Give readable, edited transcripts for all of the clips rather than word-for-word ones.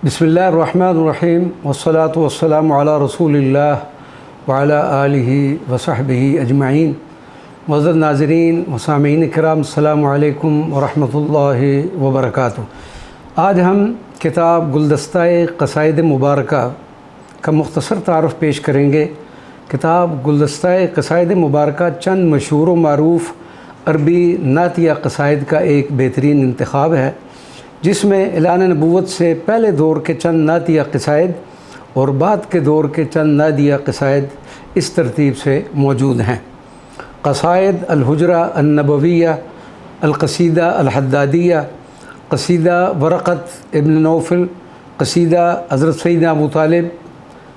بسم اللہ الرحمن الرحیم والصلاة والسلام علی رسول اللہ وعلی آلہ وصحبہ اجمعین۔ معزز ناظرین و سامعین کرام، السلام علیکم ورحمۃ اللہ وبرکاتہ۔ آج ہم کتاب گلدستہ قصائد مبارکہ کا مختصر تعارف پیش کریں گے۔ کتاب گلدستہ قصائد مبارکہ چند مشہور و معروف عربی نعتیہ قصائد کا ایک بہترین انتخاب ہے، جس میں اعلان نبوت سے پہلے دور کے چند نعتیہ قصائد اور بعد کے دور کے چند نعتیہ قصائد اس ترتیب سے موجود ہیں۔ قصائد الحجرہ النبویہ، القصیدہ الحدادیہ، قصیدہ ورقۃ ابن نوفل، قصیدہ حضرت سیدنا ابو طالب،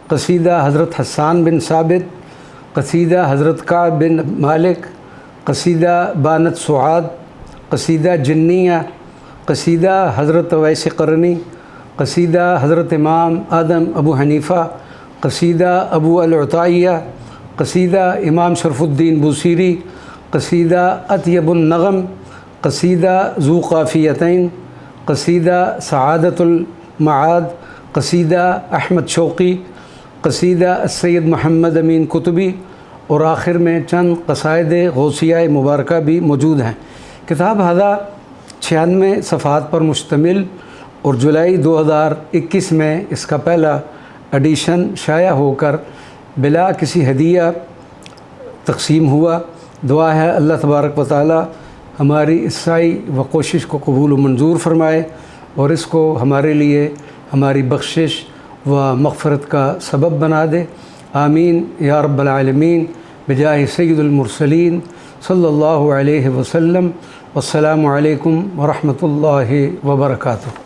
قصیدہ حضرت حسان بن ثابت، قصیدہ حضرت کعب بن مالک، قصیدہ بانت سعاد، قصیدہ جنیہ، قصیدہ حضرت اویس قرنی، قصیدہ حضرت امام آدم ابو حنیفہ، قصیدہ ابو العطائیہ، قصیدہ امام شرف الدین بوصیری، قصیدہ اطیب النغم، قصیدہ ذو قافیتین، قصیدہ سعادت المعاد، قصیدہ احمد شوقی، قصیدہ سید محمد امین قطبی، اور آخر میں چند قصائد غوثیہ مبارکہ بھی موجود ہیں۔ کتاب ہذا 96 صفحات پر مشتمل اور جولائی 2021 میں اس کا پہلا ایڈیشن شائع ہو کر بلا کسی ہدیہ تقسیم ہوا۔ دعا ہے اللہ تبارک و تعالی ہماری اس سعی و کوشش کو قبول و منظور فرمائے اور اس کو ہمارے لیے ہماری بخشش و مغفرت کا سبب بنا دے۔ آمین یا رب العالمین، بجاہ سید المرسلین صلی اللہ علیہ وسلم۔ والسلام علیکم ورحمۃ اللہ وبرکاتہ۔